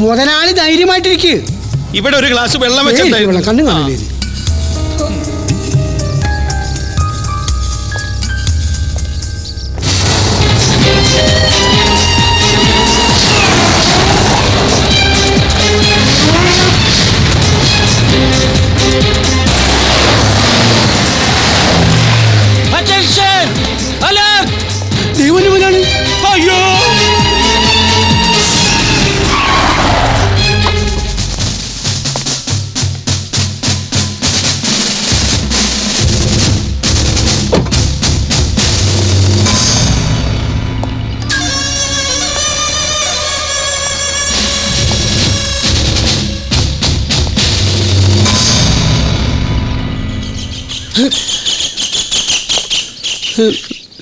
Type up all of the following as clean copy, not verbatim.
മുതലാളി ധൈര്യമായിട്ടിരിക്കുക. ഇവിടെ ഒരു ഗ്ലാസ് വെള്ളം വെച്ചിട്ടുണ്ടായിരുന്നു. കണ്ണു കാണില്ലേ? ദൈവന്റെ മുതലാളി. അയ്യോ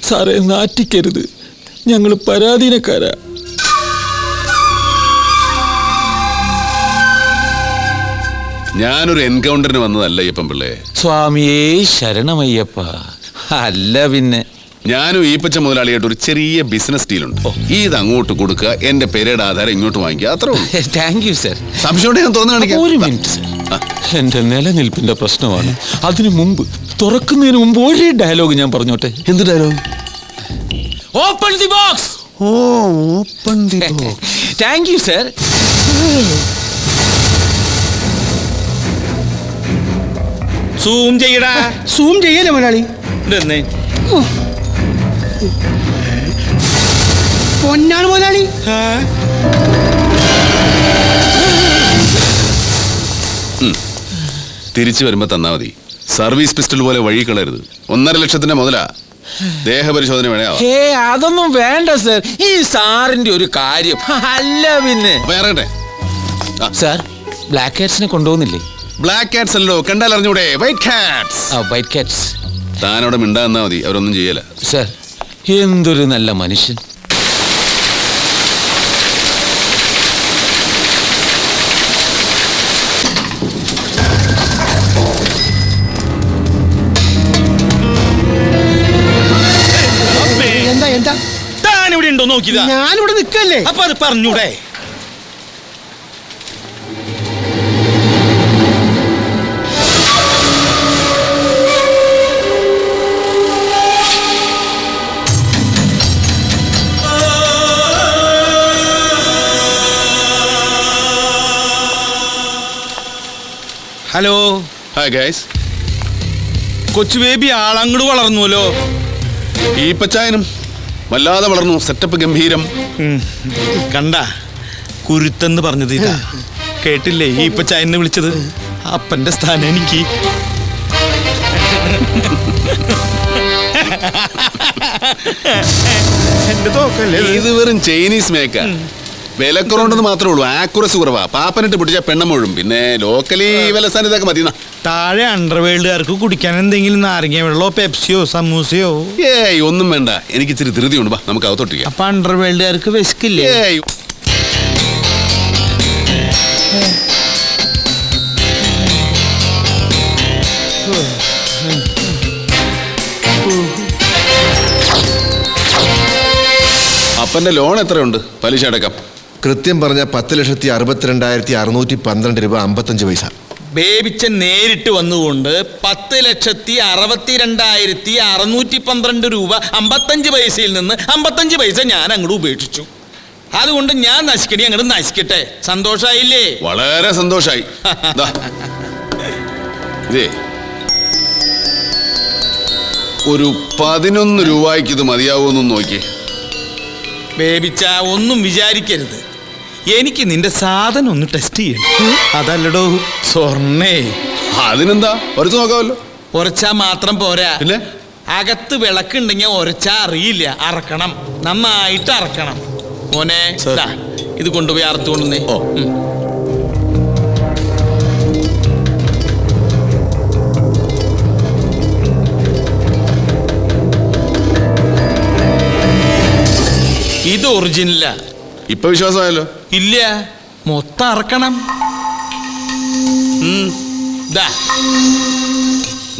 സാറേ, നാറ്റിക്കരുത്, ഞങ്ങൾ പരാധീനക്കാരാ. ഞാനൊരു എൻകൗണ്ടറിന് വന്നതല്ല അയ്യപ്പൻ പിള്ളേ. സ്വാമിയേ ശരണമയ്യപ്പ. അല്ല പിന്നെ ഞാനും ഈപ്പച്ച മുതലാളിയായിട്ട് ഒരു ചെറിയ ബിസിനസ് ഡീലുണ്ട്. ഇത് അങ്ങോട്ട് കൊടുക്കുക, എന്റെ പെരയുടെ ആധാരം ഇങ്ങോട്ട് വാങ്ങിക്കുക, അത്രേ ഉള്ളൂ. Thank you sir. സംശയം ഞാൻ തോന്നുന്നു. ഒരു മിനിറ്റ് സർ, എന്റെ നിലനിൽപ്പിന്റെ പ്രശ്നമാണ്. അതിനു മുമ്പ്, തുറക്കുന്നതിന് മുമ്പ് ഒരു ഡയലോഗ് ഞാൻ പറഞ്ഞോട്ടെ. എന്ത് dialogue? Open the box. Oh, open the box. Thank you sir. Zoom ചെയ്യടാ. സൂം ചെയ്യല്ലേ മുതലാളി? പൊന്നാണ് മുതലാളി. തിരിച്ചു വരുമ്പോ തന്നാ മതി. സർവീസ് പിസ്റ്റൽ പോലെ വഴി കളരുത്. 1.5 ലക്ഷത്തിന്റെ മുതലാ. ദേഹപരിശോധന വേണേ. അതൊന്നും വേണ്ട സർ. ഈ സാറിന്റെ ഒരു കാര്യം. അല്ല പിന്നെ ഇറങ്ങട്ടെ സാർ. ബ്ലാക്ക് കാറ്റ്സിനെ കൊണ്ടുപോകുന്നില്ലേ? ബ്ലാക്ക് കാറ്റ്സ് അല്ലോ, കണ്ടാൽ അറിഞ്ഞൂടെ? White cats. White cats. താനവിടെ മിണ്ടാന്നാ മതി, അവരൊന്നും ചെയ്യല. സർ, എന്തൊരു നല്ല മനുഷ്യൻ. എന്താ എന്താ? താനിവിടെ ഉണ്ടോ നോക്കിയതാ? ഞാനിവിടെ നിൽക്കല്ലേ. അപ്പൊ അത് പറഞ്ഞൂടെ? ഹലോ. Hi guys. കൊച്ചു ബേബി ആളങ്ങോട് വളർന്നുവല്ലോ. ഈപ്പച്ചായനും വല്ലാതെ വളർന്നു. സെറ്റപ്പ് ഗംഭീരം. കണ്ട, കുരുത്തെന്ന് പറഞ്ഞത് ഇതാ. കേട്ടില്ലേ ഈപ്പച്ചായനെ വിളിച്ചത്? അപ്പന്റെ സ്ഥാനം എനിക്ക്. എന്റെ തോക്കല്ലേ ഇത്? വെറും ചൈനീസ് മേക്കാ. വിലക്കുറവുണ്ടെന്ന് മാത്രമേ ഉള്ളൂ. ആക്യുറസി കുറവാ. പാപ്പനിട്ട് പിടിച്ച പെണ്ണമൊഴും. പിന്നെ ലോക്കലി വിലസാൻ ഇതൊക്കെ മതി. താഴെ അണ്ടർവേൾഡുകാർക്ക് കുടിക്കാൻ എന്തെങ്കിലും നാരങ്ങ വെള്ളമോ പെപ്സിയോ സമൂസയോ? ഏയ്, ഒന്നും വേണ്ട. എനിക്ക് ഇച്ചിരി ധൃതിയുണ്ട്. നമുക്ക് അകത്തോട്ടിരിക്കാം. അപ്പൊ അണ്ടർവേൾഡുകാർക്ക് വിശക്കില്ലേ? ഏയ്, അപ്പന്റെ ലോൺ എത്രയുണ്ട്? പലിശ അടക്കം കൃത്യം പറഞ്ഞ 10,62,612 രൂപ 55 പൈസ. ബേബിച്ചൻ നേരിട്ട് വന്നുകൊണ്ട് 10,62,612 രൂപ 55 പൈസയിൽ നിന്ന് 55 പൈസ ഞാൻ അങ്ങോട്ട് ഉപേക്ഷിച്ചു. അതുകൊണ്ട് ഞാൻ നശിക്കണേ അങ്ങോട്ട് നശിക്കട്ടെ. സന്തോഷായില്ലേ? വളരെ സന്തോഷായി. ഇതേ ഒരു 11 രൂപയ്ക്ക് ഇത് മതിയാവുമെന്ന് നോക്കി. ബേബിച്ച, ഒന്നും വിചാരിക്കരുത്. എനിക്ക് നിന്റെ സാധനം ഒന്ന് ടെസ്റ്റ് ചെയ്യണം. അതല്ലടോ സ്വർണ്ണേ. അതിനെന്താ, ഒരച്ച് നോക്കാമല്ലോ. ഒരച്ചാ മാത്രം പോരാ, പിന്നെ അകത്ത് വിളക്കുണ്ടെങ്കിൽ ഒരച്ചാ അറിയില്ല. അറക്കണം, നന്നായിട്ട് അറക്കണം. മോനെ, ഇത് കൊണ്ടുപോയി അറുത്തുകൊണ്ടുവന്നേ. ഓ, ഇത് ഒറിജിനലാ. ഇപ്പൊ വിശ്വാസമായല്ലോ? ഇല്ല, മൊത്തം അറക്കണം.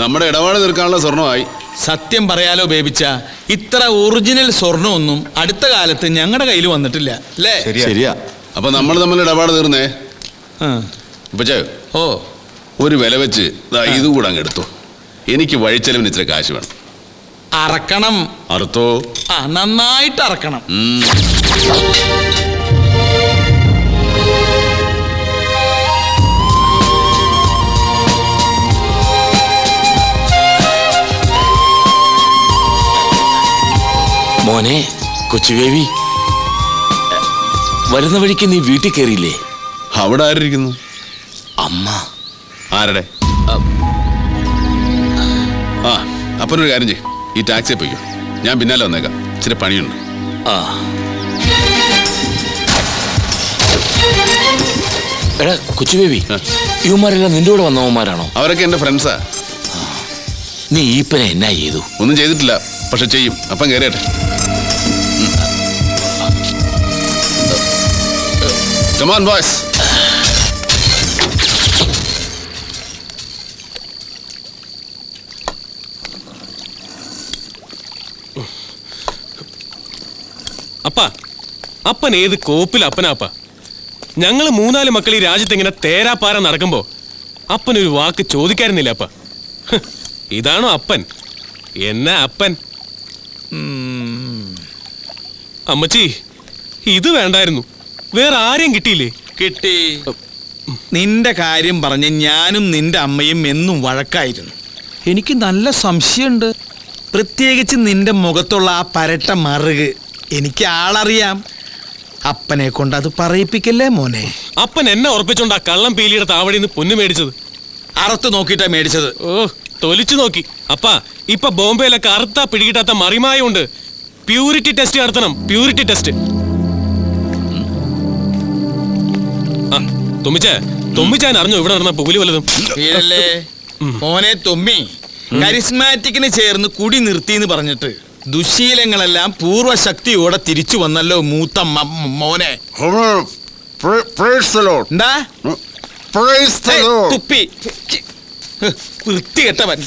നമ്മുടെ ഇടപാട് തീർക്കാനുള്ള സ്വർണമായി. സത്യം പറയാലോ ബേബിച്ച, ഇത്ര ഒറിജിനൽ സ്വർണ്ണമൊന്നും അടുത്ത കാലത്ത് ഞങ്ങളുടെ കയ്യിൽ വന്നിട്ടില്ല. അല്ലേ? ശരിയാ. അപ്പൊ നമ്മൾ തമ്മിൽ ഇടപാട് തീർന്നേ. ഇപ്പച്ചേ, ഓ ഒരു വില വെച്ച് ഇത് കൂടെ അങ്ങ് എടുത്തു. എനിക്ക് വഴിച്ചെലവിന് ഇച്ചിരി കാശ് വേണം. അറക്കണം. അറുത്തോ? നന്നായിട്ട് അറക്കണം. മോനെ കൊച്ചുവേവി, വരുന്ന വഴിക്ക് നീ വീട്ടിൽ കയറിയില്ലേ? അവിടെ ആരിയിരിക്കുന്നു? അമ്മ. ആരുടെ? ആ, അപ്പനൊരു കാര്യം ചെയ്യും, ഈ ടാക്സിയെ പോയിക്കോ. ഞാൻ പിന്നാലെ വന്നേക്കാം, ഇച്ചിരി പണിയുണ്ട്. ആ എടാ കൊച്ചുവേവി, ഇവന്മാരെല്ലാം നിന്റെ കൂടെ വന്നവന്മാരാണോ? അവരൊക്കെ എന്റെ ഫ്രണ്ട്സാ. നീ ഈപ്പനെ എന്നാ ചെയ്തു? ഒന്നും ചെയ്തിട്ടില്ല, പക്ഷെ ചെയ്യും. അപ്പം കയറിയട്ടെ. Come on, boys. അപ്പൻ ഏത് കോപ്പിൽ അപ്പനാപ്പ? ഞങ്ങൾ 3-4 മക്കൾ ഈ രാജ്യത്ത് ഇങ്ങനെ തേരാപ്പാര നടക്കുമ്പോ അപ്പനൊരു വാക്ക് ചോദിക്കാറുന്നില്ല അപ്പ. ഇതാണോ അപ്പൻ? എന്നാ അപ്പൻ? അമ്മച്ചി, ഇത് വേണ്ടായിരുന്നു. വേറെ ആരെയും കിട്ടിയില്ലേ? കിട്ടി. നിന്റെ കാര്യം പറഞ്ഞ് ഞാനും നിന്റെ അമ്മയും എന്നും വഴക്കായിരുന്നു. എനിക്ക് നല്ല സംശയമുണ്ട്, പ്രത്യേകിച്ച് നിന്റെ മുഖത്തുള്ള ആ പരട്ട മറുക്. എനിക്ക് ആളറിയാം. അപ്പനെ കൊണ്ട് അത് പറയിപ്പിക്കല്ലേ മോനെ. അപ്പൻ എന്നെ ഉറപ്പിച്ചോണ്ടാ കള്ളം പീലിയുടെ താവടിന്ന് പൊന്നു മേടിച്ചത്. അറുത്ത് നോക്കിയിട്ടാ മേടിച്ചത്. ഓ, തൊലിച്ചു നോക്കി. അപ്പാ, ഇപ്പൊ ബോംബെയിലൊക്കെ അറുത്താ പിടികിട്ടാത്ത മറിമായുണ്ട്. പ്യൂരിറ്റി ടെസ്റ്റ് നടത്തണം, പ്യൂരിറ്റി ടെസ്റ്റ്. തുമ്മിച്ചാൻ അറിഞ്ഞോ ഇവിടെ നടന്ന പുലി വല്ലതും? വീഴല്ലേ മോനെ തുമ്മി. കരിസ്മാറ്റിക്കിന് ചേർന്ന് കുടി നിർത്തിന്ന് പറഞ്ഞിട്ട് ദുശീലങ്ങളെല്ലാം പൂർവശക്തിയോടെ തിരിച്ചു വന്നല്ലോ മൂത്ത മോനെ. എന്താ തുപ്പി? വൃത്തികെട്ടവൻ.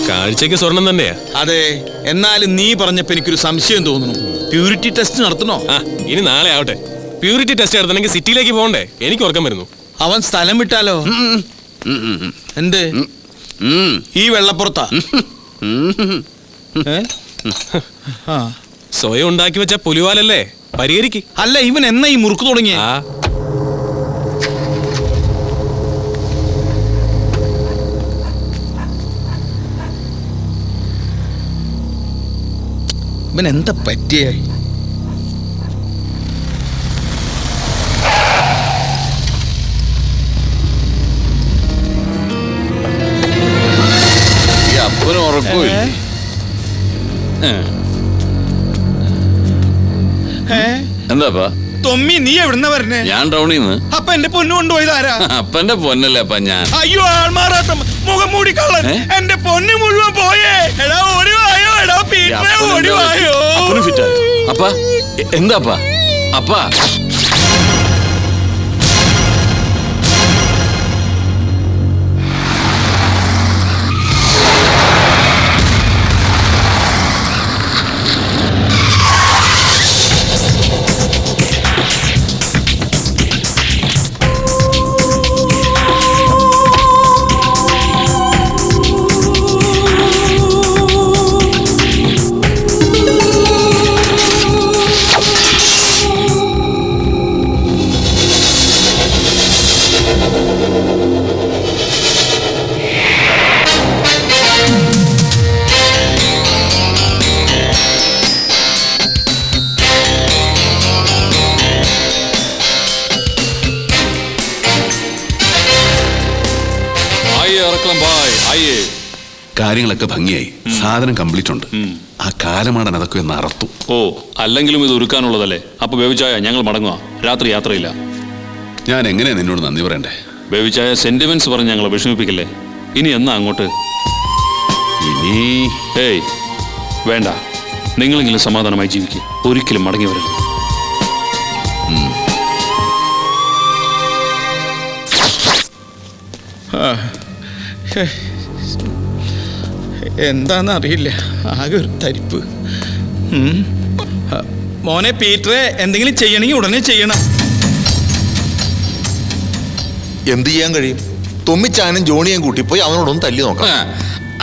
കാഴ്ചക്ക് സ്വർണം തന്നെയാ. അതെ, എന്നാലും നീ പറഞ്ഞപ്പോ എനിക്കൊരു സംശയം തോന്നുന്നു. പ്യൂരിറ്റി ടെസ്റ്റ് നടത്തണോ? ഇനി നാളെ ആവട്ടെ. പ്യൂരിറ്റി ടെസ്റ്റ് നടത്തണമെങ്കിൽ സിറ്റിയിലേക്ക് പോകണ്ടേ? എനിക്ക് ഉറക്കം വരുന്നു. അവൻ സ്ഥലം വിട്ടാലോ? എന്ത് ഈ വെള്ളപ്പുറത്താ? സ്വയം ഉണ്ടാക്കി വെച്ച പുലിവാലല്ലേ, പരിഹരിക്ക്. അല്ല, ഇവൻ എന്നാ ഈ മുറുക്ക് തുടങ്ങിയ? ഇവൻ എന്താ പറ്റിയ? അപ്പനും ഉറപ്പില്ല. എന്താപ്പാ തൊമ്മി, നീ എവിടുന്ന പറഞ്ഞേ? ഞാൻ ടൗണിൽ നിന്ന്. അപ്പൊ എന്റെ പൊന്നു കൊണ്ടുപോയതാരാ? അപ്പന്റെ പൊന്നല്ലേ അപ്പ ഞാൻ. അയ്യോ, ആൾമാറാത്ത മുഖം മൂടി കള്ളൻ. എന്റെ പൊന്നു മുഴുവൻ പോയേ. എടാ ഓടിവായോ, എടാ പീറ്ററെ ഓടിവായോ. അപ്പ എന്താപ്പാ? അപ്പാ കാര്യങ്ങളൊക്കെ ഭംഗിയായി, സാധനം കംപ്ലീറ്റ് ഉണ്ട്. ആ കാലമാടൻ അതൊക്കെ ഒന്ന് അറത്തു. ഓ, അല്ലെങ്കിലും ഇത് ഒരുക്കാനുള്ളതല്ലേ. അപ്പൊ ബേബിച്ചായ ഞങ്ങൾ മടങ്ങുക. രാത്രി യാത്രയില്ല. ഞാൻ എങ്ങനെയാ നിന്നോട് നന്ദി പറയണ്ടേ? ബേബിച്ചായ സെന്റിമെന്റ്സ് പറഞ്ഞ് ഞങ്ങളെ വിഷമിപ്പിക്കില്ലേ. ഇനി എന്നാ അങ്ങോട്ട്? ഇനി ഏയ് വേണ്ട, നിങ്ങളെങ്കിലും സമാധാനമായി ജീവിക്കുക. ഒരിക്കലും മടങ്ങി വരരുത്. എന്താന്ന് അറിയില്ല, ആകെ ഒരു തരിപ്പ്. മോനെ പീറ്ററെ, എന്തെങ്കിലും ചെയ്യണമെങ്കിൽ ഉടനെ ചെയ്യണം. എന്ത് ചെയ്യാൻ കഴിയും? തുമ്മിച്ചാനും ജോണിയും കൂട്ടി പോയി അവനോടൊന്ന് തല്ലി നോക്കാം.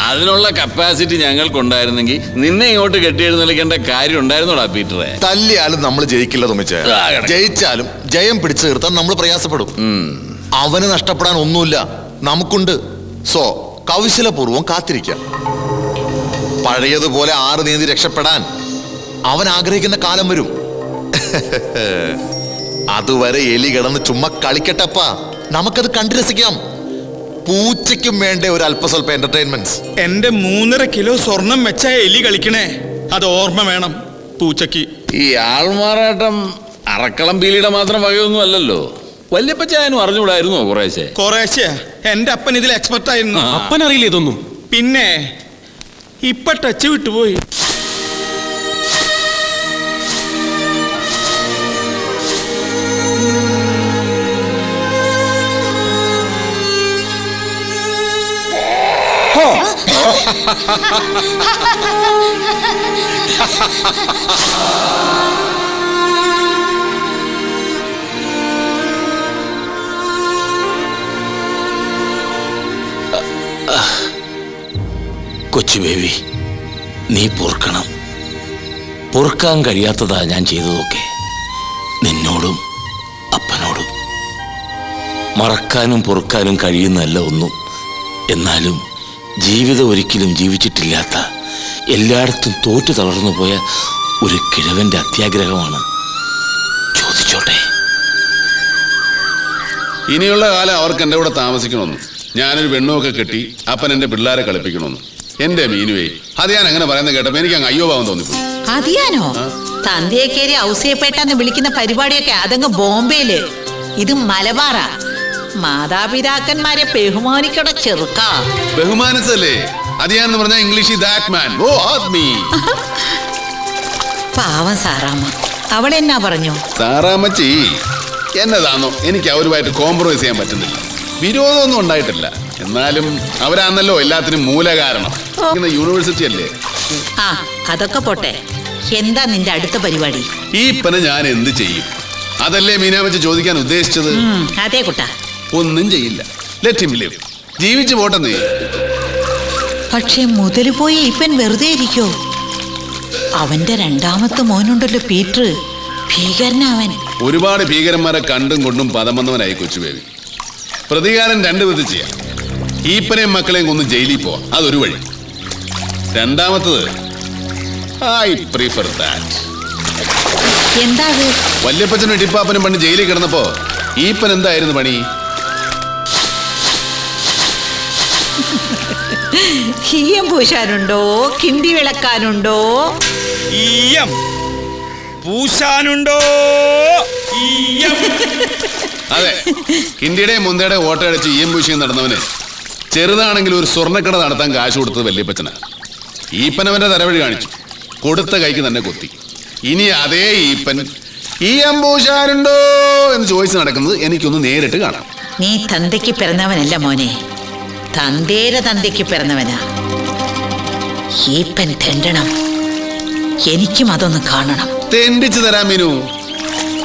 അതിനുള്ള കപ്പാസിറ്റി ഞങ്ങൾക്കുണ്ടായിരുന്നെങ്കിൽ നിന്നെ ഇങ്ങോട്ട് കെട്ടിയെഴുന്നള്ളിക്കേണ്ട കാര്യം ഉണ്ടായിരുന്നോടാ പീറ്ററെ? തല്ലിയാലും നമ്മൾ ജയിക്കില്ല തുമ്മിച്ച. ജയിച്ചാലും ജയം പിടിച്ചു നിർത്താൻ നമ്മൾ പ്രയാസപ്പെടും. അവന് നഷ്ടപ്പെടാൻ ഒന്നുമില്ല, നമുക്കുണ്ട്. സോ കൗശലപൂർവം കാത്തിരിക്കാം. പഴയതുപോലെ 6 നീന്തി രക്ഷപ്പെടാൻ അവൻ ആഗ്രഹിക്കുന്ന കാലം വരും. അതുവരെ എലി കിടന്ന് ചുമ്മാ കളിക്കട്ടപ്പാ, നമുക്കത് കണ്ടു രസിക്കാം. പൂച്ചയ്ക്കും വേണ്ടേ ഒരു അല്പസ്വല്പ എന്റർടൈൻമെന്റ്സ്. എന്റെ 3.5 കിലോ സ്വർണം വെച്ച എലി കളിക്കണേ, അത് ഓർമ്മ വേണം പൂച്ചയ്ക്ക്. ഈ ആൾമാറാട്ടം അറക്കളം പീലിയുടെ മാത്രം വകയൊന്നും അല്ലല്ലോ. വല്യപ്പച്ചായനും അറിഞ്ഞുകൂടായിരുന്നോ കുറേശ്ശെ? കുറേശ്ശെ. എന്റെ അപ്പൻ ഇതിൽ എക്സ്പെർട്ട് ആയിരുന്നു. അപ്പനറിയില്ല ഇതൊന്നും. പിന്നെ ഇപ്പൊ ടച്ച് വിട്ടുപോയി. കൊച്ചു ബേബി, നീ പൊറുക്കണം. പൊറുക്കാൻ കഴിയാത്തതാ ഞാൻ ചെയ്തതൊക്കെ, നിന്നോടും അപ്പനോടും. മറക്കാനും പൊറുക്കാനും കഴിയുന്നല്ല ഒന്നും. എന്നാലും ജീവിതം ഒരിക്കലും ജീവിച്ചിട്ടില്ലാത്ത, എല്ലായിടത്തും തോറ്റു തളർന്നു പോയ ഒരു കിഴവന്റെ അത്യാഗ്രഹമാണ്. ചോദിച്ചോട്ടെ. ഇനിയുള്ള കാലം അവർക്ക് എൻ്റെ കൂടെ താമസിക്കണമെന്ന്, ഞാനൊരു പെണ്ണുമൊക്കെ കെട്ടി അപ്പൻ എൻ്റെ പിള്ളേരെ കളിപ്പിക്കണമെന്ന്. എന്റെ മീനുവേ, അത് ഞാൻ അങ്ങനെ പറയുന്നത് കേട്ടപ്പോ എനിക്ക് അങ്ങ് അയ്യോ ഭാവം തോന്നിപ്പോയി. അതിയാനോ? തന്തേക്കേരി ഔസേപ്പേട്ടെന്ന് വിളിക്കുന്ന പരിപാടിയൊക്കെ അതങ്ങ് ബോംബെയില്, ഇത് മലബാറാ. മാതാപിതാക്കന്മാരെ ബഹുമാനിക്കട ചെറുക്ക. ബഹുമാനിച്ചല്ലേ അതിയാന്ന് പറഞ്ഞ ഇംഗ്ലീഷിൽ ദാറ്റ് മാൻ. ഓ ആദ്മി. പാവം സാറാമ്മ, അവളെന്നാ പറഞ്ഞു? സാറാമ്മച്ചി എന്നതാണോ, എനിക്ക് അവരുമായിട്ട് കോംപ്രമൈസ് ചെയ്യാൻ പറ്റുന്നില്ല. വിരോധമൊന്നും ഉണ്ടായിട്ടില്ല, എന്നാലും അവരാണല്ലോ എല്ലാത്തിനും മൂലകാരണം. യൂണിവേഴ്സിറ്റി അല്ലേ. ആ അതൊക്കെ പോട്ടെ, എന്താ നിന്റെ അടുത്ത പരിപാടി? ഈ പന ഞാൻ എന്ത് ചെയ്യും? അതല്ലേ മീനാമച്ചി ചോദിക്കാൻ ഉദ്ദേശിച്ചത്. അതെ കുട്ടാ. ഒന്നും ചെയ്യില്ല. Let him live. ജീവിച്ചു പോട്ടെന്നേ. പക്ഷെ മുതല് പോയി ഇപ്പൻ വെറുതെ ഇരിക്കോ? അവന്റെ 2ാമത്തെ മോനുണ്ടല്ലോ പീറ്റർ, ഭീകരനവൻ. ഒരുപാട് ഭീകരന്മാരെ കണ്ടും കൊണ്ടും പദം വന്നവനായി കൊച്ചു ബേബി. പ്രതികാരം 2 വിധം ചെയ്യാം. ഈപ്പനെയും മക്കളെയും കൊന്ന് ജയിലിൽ പോവാം, അതൊരു വഴി. 2ാമത്തത് ഐ പ്രിഫർ ദാറ്റ്. എന്താ അത്? വല്യപ്പച്ചനും ഇടിപ്പാപ്പനും പണ്ട് ജയിലിൽ കിടന്നപ്പോ ഈപ്പൻ എന്തായിരുന്നു പണി? ഈയം പൂശാനുണ്ടോ, കിണ്ടി വിളക്കാനുണ്ടോ? ഈയം പൂശാനുണ്ടോ? ഈയം. അതെ, കിണ്ടിയുടെയും മുന്തയുടെയും ഓട്ട അടിച്ച് ഈയം പൂശിയും നടന്നവന് ചെറുതാണെങ്കിൽ ഒരു സ്വർണ്ണക്കട നടത്താൻ കാശ് കൊടുത്തത് വല്യപ്പച്ചനാ. ഈപ്പനവന്റെ തലവഴി കാണിച്ചു, കൊടുത്ത കൈക്ക് തന്നെ കൊത്തി. ഇനി അതേ ഈപ്പൻ ഈയം പൂശാനുണ്ടോ എന്ന് ചോദിച്ച് നടക്കുന്നത് എനിക്കൊന്ന് നേരിട്ട് കാണാം. നീ തന്തയ്ക്ക് പിറന്നവനല്ല മോനെ, തന്തേരെ തന്തയ്ക്ക് പിറന്നവനാ. ഈപ്പൻ തെണ്ടണം, എനിക്കും അതൊന്ന് കാണണം. തെണ്ടിച്ചു തരാം മീനു.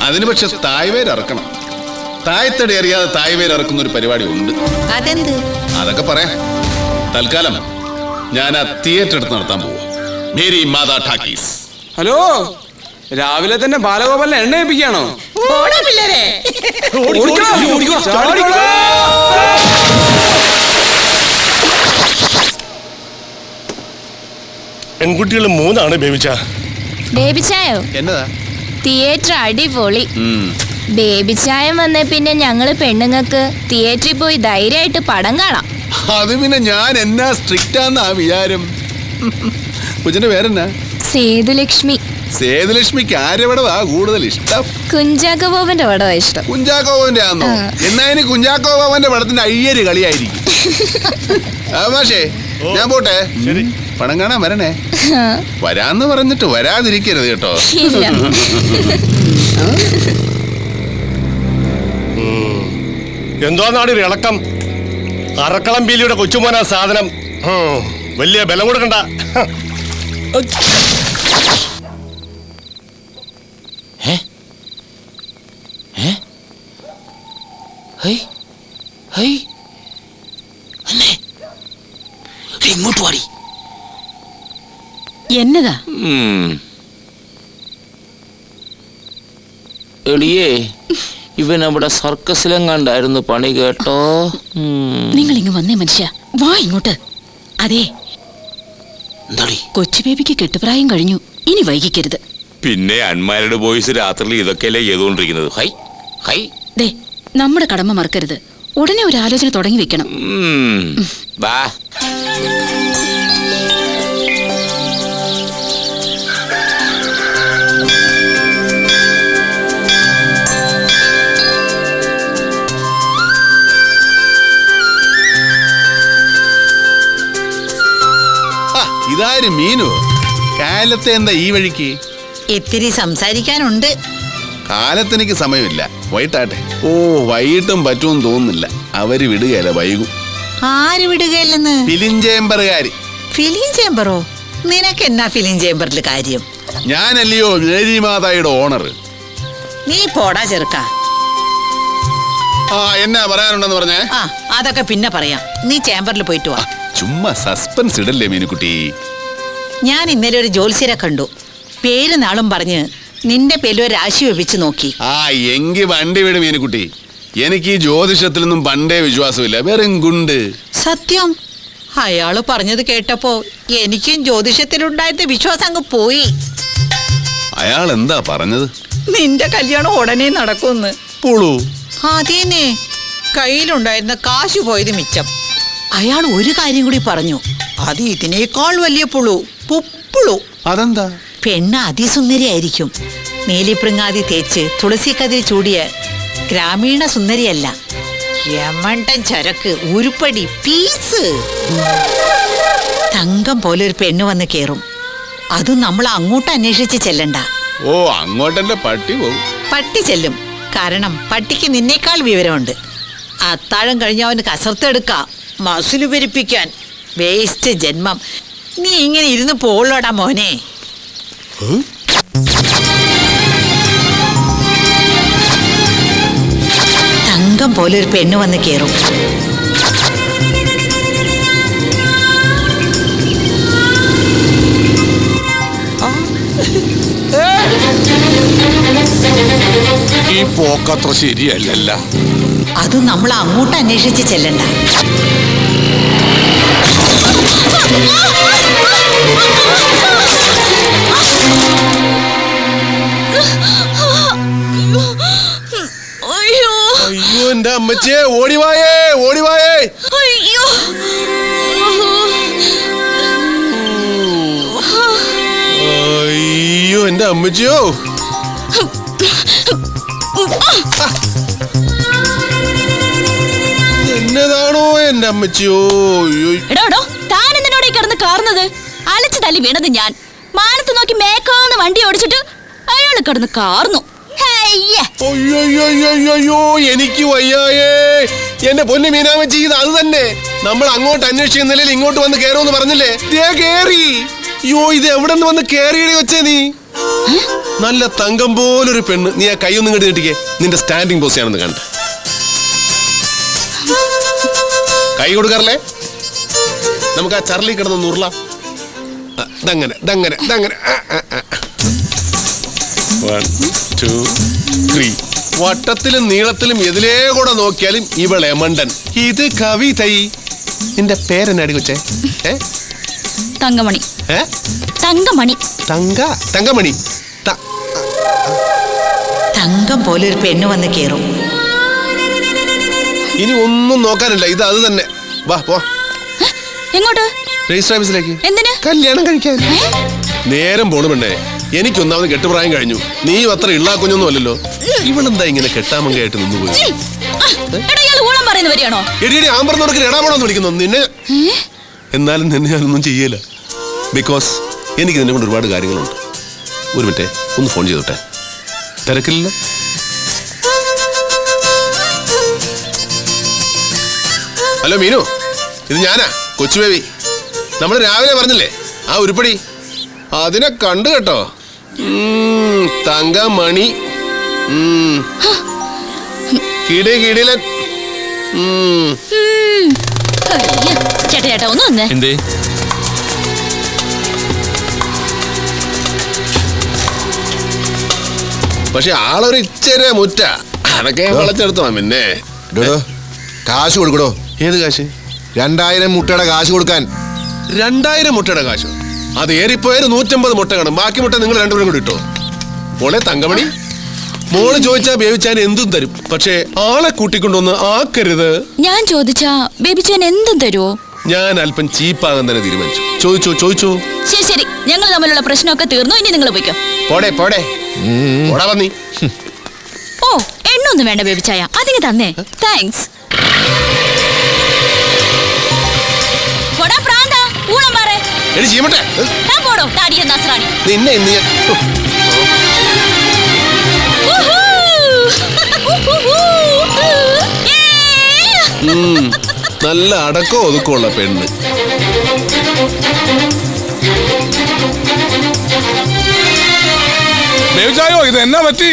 അതിന് പക്ഷെ തായ്വേര് ഇറക്കണം. തായ്തടി അറിയാതെ തായ്വേര് ഇറക്കുന്ന ഒരു പരിപാടി ഉണ്ട്. അതെന്ത്? അതൊക്കെ പറയാം. തൽക്കാലം ഞാൻ ആ തിയേറ്റർ എടുത്ത് നടത്താൻ പോവാ. മേരി മാതാ ടാക്കീസ്. ഹലോ, രാവിലെ തന്നെ ബാലഗോപാലിനെ എണ്ണ ഏൽപ്പിക്കുകയാണോ? പെൺകുട്ടികൾ 3 ബേബിച്ച. ബേബിച്ചായോ? എന്നതാ? തിയേറ്റർ അടിപൊളി. ബേബിച്ചായം വന്ന പിന്നെ ഞങ്ങള് പെണ്ണുങ്ങൾക്ക് തിയേറ്ററിൽ പോയി ധൈര്യമായിട്ട് പടം കാണാം. അത് പിന്നെ ഞാൻ എന്നാ സ്ട്രിക്റ്റ് ആന്നാ വിചാരം. കൊച്ചിന്റെ പേരെന്നാ? സേതുലക്ഷ്മി. സേതുലക്ഷ്മിക്ക് ആരുടെ പടവാ കൂടുതൽ ഇഷ്ടം? കുഞ്ചാക്കോ ബോബന്റെ പടവാ ഇഷ്ടം. കുഞ്ചാക്കോ ബോബന്റെ ആണോ? എന്നാ ഇനി കുഞ്ചാക്കോ ബോബന്റെ പടത്തിന്റെ അയ്യര് കളിയായിരിക്കും. പക്ഷേ ഞാൻ പോട്ടെ, പടം കാണാൻ വരണേ. വരാന്ന് പറഞ്ഞിട്ട് വരാതിരിക്കരുത് കേട്ടോ. എന്തോന്നാണ് ഒരു ഇളക്കം? അറക്കളം പീലിയുടെ കൊച്ചുമോനാ സാധനം. വലിയ ബലം കൊടുക്കണ്ട. ഇങ്ങോട്ട് വാടി. എന്നതാ എളിയേ, ഇവൻ അവിടെ സർക്കസിലെങ്ങാണ്ടായിരുന്നു പണി കേട്ടോ. നിങ്ങൾ ഇങ്ങ് വന്നേ മനുഷ്യ, വാ ഇങ്ങോട്ട്. അതെ, എന്താടി? കൊച്ചു ബേബിക്ക് കെട്ടുപ്രായം കഴിഞ്ഞു, ഇനി വൈകിക്കരുത്. പിന്നെ അൺമാരിഡ് ബോയ്സ് രാത്രിയിൽ ഇതൊക്കെയല്ലേ ചെയ്തുകൊണ്ടിരിക്കുന്നത്. High high. ദേ, നമ്മുടെ കടമ മറക്കരുത്. ഉടനെ ഒരു ആലോചന തുടങ്ങി വെക്കണം. വാ. ഇതാരും മീനു കാലത്തെ എന്താ ഈ വഴിക്ക്? ഇത്തിരി സംസാരിക്കാനുണ്ട്. കാലത്തെനിക്ക് സമയമില്ല, വൈകിട്ടാട്ടെ. ഓ, വൈകിട്ടും പറ്റുമെന്ന് തോന്നുന്നില്ല. അവര് വിടുകയല്ല, വൈകും. ആര് വിടുകയല്ലെന്ന്? ഫിലിം ചേംബറുകാര്. ഫിലിം ചേംബറോ? നിനക്ക് എന്നാ ഫിലിം ചേംബറിൽ കാര്യം? ഞാനല്ലയോ മേരി മാതായുടെ ഓണർ. നീ പോടാ ചെറുക്ക. ആ, എന്നാ പറയാനുണ്ടെന്ന് പറഞ്ഞേ? ആ, അതൊക്കെ പിന്നെ പറയാം. നീ ചേംബറിൽ പോയിട്ട് വാ. ചുമ്മാ സസ്പെൻസ് ഇടല്ലേ മീനുക്കുട്ടി. ഞാൻ ഇന്നലെ ഒരു ജോത്സ്യരെ കണ്ടു. പേര് നാളും പറഞ്ഞ് നിന്റെ പേരിൽ ഒരു രാശി വെപ്പിച്ച് നോക്കി. ആ, എങ്കി വണ്ടി വിട് മീനുക്കുട്ടി. എനിക്ക് ഈ ജ്യോതിഷത്തിലൊന്നും പണ്ടേ വിശ്വാസമില്ല, വെറും ഗുണ്ട്. സത്യം, അയാള് പറഞ്ഞത് കേട്ടപ്പോ എനിക്കും ജ്യോതിഷത്തിലുണ്ടായിരുന്ന വിശ്വാസം അങ്ങ് പോയി. അയാൾ എന്താ പറഞ്ഞത്? നിന്റെ കല്യാണം ഉടനെ നടക്കുമെന്ന്. പുളു. അതേനെ, കയ്യിലുണ്ടായിരുന്ന കാശ് പോയത് മിച്ചം. അയാൾ ഒരു കാര്യം കൂടി പറഞ്ഞു, അത് ഇതിനേക്കാൾ വലിയ പുളു, പുപ്പുളു. അതെന്താ? പെണ്ണ് അതിസുന്ദരിയായിരിക്കും. നീലിപ്രിങ്ങാതി തേച്ച് തുളസി കതിർ ചൂടിയ ഗ്രാമീണ സുന്ദരിയല്ല, യമണ്ടൻ ചരക്ക്, ഉരുപ്പടി, പീസ്. തങ്കം പോലെ ഒരു പെണ്ണ് വന്ന് കേറും. അതും നമ്മൾ അങ്ങോട്ട് അന്വേഷിച്ച് ചെല്ലണ്ട. ഓ, അങ്ങോട്ടെന്റെ പട്ടി പോവും. പട്ടി ചെല്ലും, കാരണം പട്ടിക്ക് നിന്നേക്കാൾ വിവരമുണ്ട്. അത്താഴം കഴിഞ്ഞ അവന് കസർത്തെടുക്കാം, മസില് പെരിപ്പിക്കാൻ. വേസ്റ്റ് ജന്മം. നീ ഇങ്ങനെ ഇരുന്ന് പോളോടാ മോനെ. തങ്കം പോലെ ഒരു പെണ്ണ് വന്ന് കേറും. ഈ പോക്കത്ര ശരിയല്ലല്ല. അത് നമ്മൾ അങ്ങോട്ട് അന്വേഷിച്ച് ചെല്ലണ്ട. അയ്യോ, എന്റെ അമ്മച്ചേ, ഓടിവായേ, ഓടിവായേ. അയ്യോ, അയ്യോ, എന്റെ അമ്മച്ചിയോ. എന്നതാണോ എന്റെ അമ്മച്ചിയോ. എടോ, താൻ എന്തിനോടെ കിടന്ന് കാർന്നത്? അലച്ചു തല്ലി വീണത് ഞാൻ. മാനത്ത് നോക്കി മേക്കാന്ന് വണ്ടി ഓടിച്ചിട്ട് അയാൾ കിടന്ന് കാർന്നു. അയ്യോ, എനിക്ക് വയ്യായേ. എന്റെ പൊന്നു മീനാമച്ചി, ഇത് അത് തന്നെ. നമ്മൾ അങ്ങോട്ട് അന്വേഷിക്കുന്ന നിലയിൽ ഇങ്ങോട്ട് വന്ന് കേറുമെന്ന് പറഞ്ഞില്ലേ? കേറി. അയ്യോ, ഇത് എവിടെ നിന്ന് വന്ന് കേറിയടി വെച്ചേ നീ? നല്ല തങ്കം പോലൊരു പെണ്ണ്. നീ ആ കൈയൊന്നും ഇങ്ങോട്ട് നീട്ടിക്കേ. നിന്റെ സ്റ്റാൻഡിങ് പോസ്റ്റ് ആണെന്ന് കണ്ട. കൈ കൊടുക്കാറില്ലേ? നമുക്ക് ആ ചർലി കിടന്ന് നുറലാം. ദങ്ങനെ ദങ്ങനെ ദങ്ങനെ. 1 2 3. വട്ടത്തിലും നീളത്തിലും എതിലേ കൂടെ നോക്കിയാലും ഇവളെ മണ്ടൻ. ഇത് കവിത. നിന്റെ പേരെന്നാടി കൊച്ചേ? തങ്കമണി. തങ്കമണി. തങ്കമണി. തങ്കം പോലെ ഒരു പെണ്ണ് വന്ന് കേറും. ഇനി ഒന്നും നോക്കാനില്ല, ഇത് അത് തന്നെ. വാ പോ. എങ്ങോട്ട്? രജിസ്റ്റർ ഓഫീസിലേക്ക്. എന്തിന്? കല്യാണം കഴിക്കാൻ. നേരം പോണു പെണ്ണേ. എനിക്കൊന്നാമത് കെട്ടുപ്രായം കഴിഞ്ഞു. നീ അത്ര ഇള്ളാ കുഞ്ഞൊന്നും അല്ലല്ലോ. ഇവളെന്താ ഇങ്ങനെ കെട്ടാമങ്കയായിട്ട് നിന്നുപോയി? എടിയടി, ആമ്പറന്നോടൊക്കെ എടാപോണെന്ന് വിളിക്കുന്നു നിന്നെ. എന്നാലും നിന്നെ ഞാനൊന്നും ചെയ്യല. ബിക്കോസ് എനിക്ക് നിന്നെ കൊണ്ട് ഒരുപാട് കാര്യങ്ങളുണ്ട്. ഒരു മിനിറ്റ്, ഒന്ന് ഫോൺ ചെയ്തോട്ടെ. തിരക്കില്ല? ഹലോ മീനു, ഇത് ഞാനാ, കൊച്ചു ബേബി. നമ്മൾ രാവിലെ പറഞ്ഞില്ലേ ആ ഉരുപ്പടി, അതിനെ കണ്ടു കേട്ടോ. തങ്കമണി, കിടിലൻ. ചേട്ടാ ചേട്ടാ ഒന്ന് വന്നേ. എന്തേ? പക്ഷെ ആളൊരു ഇച്ചിരി മുറ്റ, അതൊക്കെ വളച്ചെടുത്തോ. പിന്നെ കാശ് കൊടുക്കടോ. ഏത് കാശ്? 2000 മുട്ടയുടെ കാശ് കൊടുക്കാൻ. 2000 മുട്ടയുടെ കാശ്? അത് ഏറിപ്പോയാലും 150 മുട്ട കാണും. ബാക്കി മുട്ട നിങ്ങൾ രണ്ടുപേരും കൂടി ഇട്ടോ. മോളെ തങ്കമണി, മോള് ചോദിച്ചാ ബേബിച്ചാൻ എന്തും തരും, പക്ഷേ ആളെ കൂട്ടിക്കൊണ്ടൊന്ന് ആക്കരുത്. ഞാൻ ചോദിച്ചാ ബേബിച്ചാൻ എന്തും തരുമോ? ഞാൻ അല്പം ചീപ്പാകാൻ തന്നെ തീരുമാനിച്ചു. ചോദിച്ചോ. ശരി ശരി, ഞങ്ങൾ തമ്മിലുള്ള പ്രശ്നമൊക്കെ തീർന്നു. ഇനി നിങ്ങൾ പോയിക്കോ. പോടെ വന്നി. ഓ, എണ്ണൊന്നും വേണ്ട ബേബിച്ചായ, അതിന് തന്നേ. താങ്ക്സ്. എടി ചെയ്യട്ടെ. നിന്നെ ഇന്ന് നല്ല അടക്കോ ഒതുക്കമുള്ള പെണ്ണ്. ഇത് എന്നാ പറ്റി?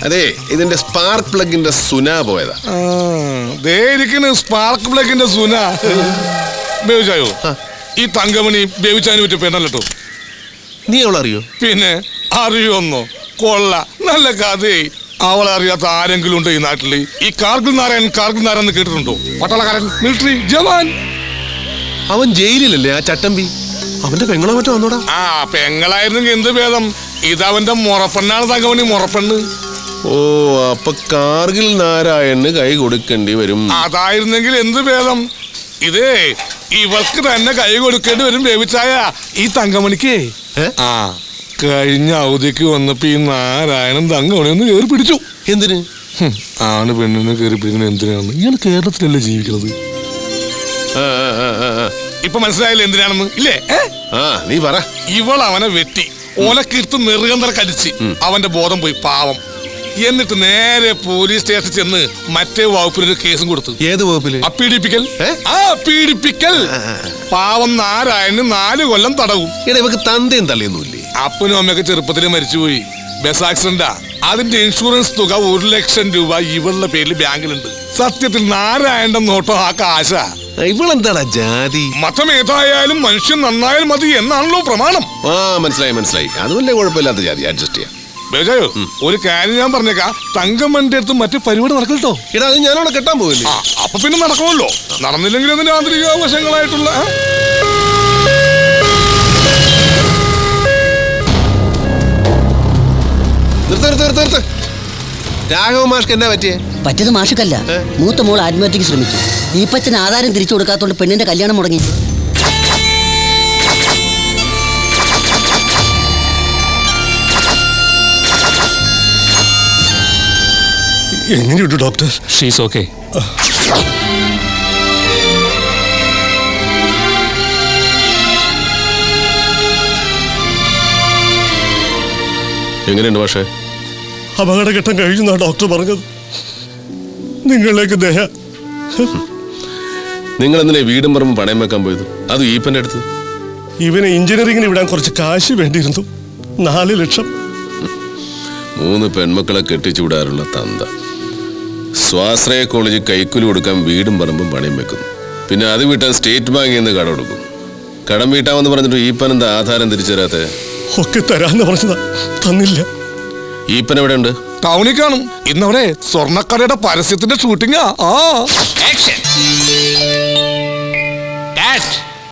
അതെ, ഇതിന്റെ സ്പാർക്ക് പ്ലഗിന്റെ സുന പോയതാ. സ്പാർക്ക് പ്ലഗിന്റെ സുന. ബേബിച്ചായോ, ഈ തങ്കമണി ബേബിച്ചാന് പറ്റിയ പെണ്ണല്ലോ. നീ അവളറിയോ? പിന്നെ അറിയോന്നോ? കൊള്ള, നല്ല കഥയായി. അവളെ അറിയാത്ത ആരെങ്കിലും ഉണ്ടോ ഈ നാട്ടില്? ഈ കാർഗിൽ നാരായൺ എന്ന് കേട്ടിട്ടുണ്ടോ? പട്ടാളക്കാരൻ, മിലിറ്ററി ജവാൻ. അവൻ ജയിലിലല്ലേ ആ ചട്ടമ്പി? അവന്റെ പെങ്ങളോ മറ്റോ വന്നോടാ. ആ, പെങ്ങളായിരുന്നെങ്കിൽ എന്ത് ഭേദം. ഇതവന്റെ മുറപ്പെണ്ണാണ് തങ്കമണി, മുറപ്പെണ്ണ്. ഓ, അപ്പൊ കാർഗിൽ നാരായണന് കൈ കൊടുക്കേണ്ടി വരും. അതായിരുന്നെങ്കിൽ എന്ത് ഭേദം. ഇതേ ഇവൾക്ക് തന്നെ കൈ കൊടുക്കേണ്ടി വരും ബേബിച്ചായ, ഈ തങ്കമണിക്ക്. ആ, കഴിഞ്ഞ അവധിക്ക് വന്നപ്പോ ഈ നാരായണൻ തങ്കമണി ഒന്ന് കയറി പിടിച്ചു. എന്തിന്? ആണ് പെണ്ണിനെ കയറി പിടിക്കുന്നത് എന്തിനാണെന്ന്. ഇയാൾ കേരളത്തിലല്ലേ ജീവിക്കുന്നത്? ഇപ്പൊ മനസ്സിലായില്ലേ എന്തിനാണെന്ന്? ഇല്ലേ? നീ പറ. ഇവൾ അവനെ വെട്ടി ഓലക്കീർത്ത് നെറുകന്തറ കടിച്ച് അവന്റെ ബോധം പോയി, പാവം. എന്നിട്ട് നേരെ പോലീസ് സ്റ്റേഷനിൽ ചെന്ന് മറ്റേ വകുപ്പിലൊരു കേസും കൊടുത്തു. ഏത് വകുപ്പില്? പീഡിപ്പിക്കൽ. പീഡിപ്പിക്കൽ. പാവം നാരായണന് 4 കൊല്ലം തടവും. ഇവക്ക് തന്തയും തള്ളിയൊന്നുമില്ലേ? അപ്പനും അമ്മയൊക്കെ ചെറുപ്പത്തിൽ മരിച്ചുപോയി. ബസ് ആക്സിഡന്റാ. അതിന്റെ ഇൻഷുറൻസ് തുക 1 ലക്ഷം രൂപ ഇവളുടെ പേരിൽ ബാങ്കിലുണ്ട്. സത്യത്തിൽ നാരായണന്റെ നോട്ടം ആ കാശാ. ഇവളെന്താടാ ജാതി? മതം ഏതായാലും മനുഷ്യൻ നന്നായാൽ മതി എന്നാണല്ലോ പ്രമാണം. മനസ്സിലായി. അത് വലിയ കുഴപ്പമില്ലാത്ത ജാതി, അഡ്ജസ്റ്റ് ചെയ്യാം. ബേജായോ, ഒരു കാര്യം ഞാൻ പറഞ്ഞേക്കാം. തങ്കമ്മന്റെ അടുത്ത് മറ്റു പരിപാടി നടക്കട്ടോ. എടാ, അത് ഞാനവിടെ കെട്ടാൻ പോവില്ലേ? അപ്പൊ പിന്നെ നടക്കുമല്ലോ. നടന്നില്ലെങ്കിൽ അതിന്റെ ആന്തരിക വശങ്ങളായിട്ടുള്ള നിർത്ത്. രാഘവ മാഷ്ക്ക് എന്നാ പറ്റിയത് മാഷക്കല്ല, മൂത്ത മോൾ ആത്മഹത്യക്ക് ശ്രമിച്ചു. ഈപ്പച്ചന് ആധാരം തിരിച്ചു കൊടുക്കാത്തോണ്ട് പെണ്ണിന്റെ കല്യാണം മുടങ്ങി. എങ്ങനെയുണ്ട് ഡോക്ടർ? She's okay. എങ്ങനെയുണ്ട് പക്ഷേ? അപകടഘട്ടം കഴിഞ്ഞാ ഡോക്ടർ പറഞ്ഞത്. നിങ്ങളിലേക്ക് ദയ. നിങ്ങൾ എന്തിനാ വീടും പറമ്പ് പണയം വെക്കാൻ പോയത്? അത് ഈപ്പന്റെ അടുത്ത്. ഇവനെ എഞ്ചിനീയറിംഗിന് വിടാൻ കുറച്ച് കാശ് വേണ്ടിയിരുന്നു. 4 ലക്ഷം. 3 പെൺമക്കളെ കെട്ടിച്ചു വിടാറുള്ള തന്ത സ്വാശ്രയ കോളേജിൽ കൈക്കൂലി കൊടുക്കാൻ വീടും പറമ്പും പണയം വെക്കുന്നു. പിന്നെ അത് വീട്ടാൻ സ്റ്റേറ്റ് ബാങ്കിൽ നിന്ന് കടം കൊടുക്കും. കടം വീട്ടാമെന്ന് പറഞ്ഞിട്ട് ഈപ്പൻ എന്താ ആധാരം തിരിച്ചു തരാത്ത? ഒക്കെ തരാന്ന് പറഞ്ഞതാ, തന്നില്ല. ഈപ്പൻ എവിടെ ഉണ്ട്? ടൗണിൽ കാണും. ഇന്നവിടെ സ്വർണ്ണക്കടയുടെ പരസ്യത്തിന്റെ ഷൂട്ടിങ്ങാ.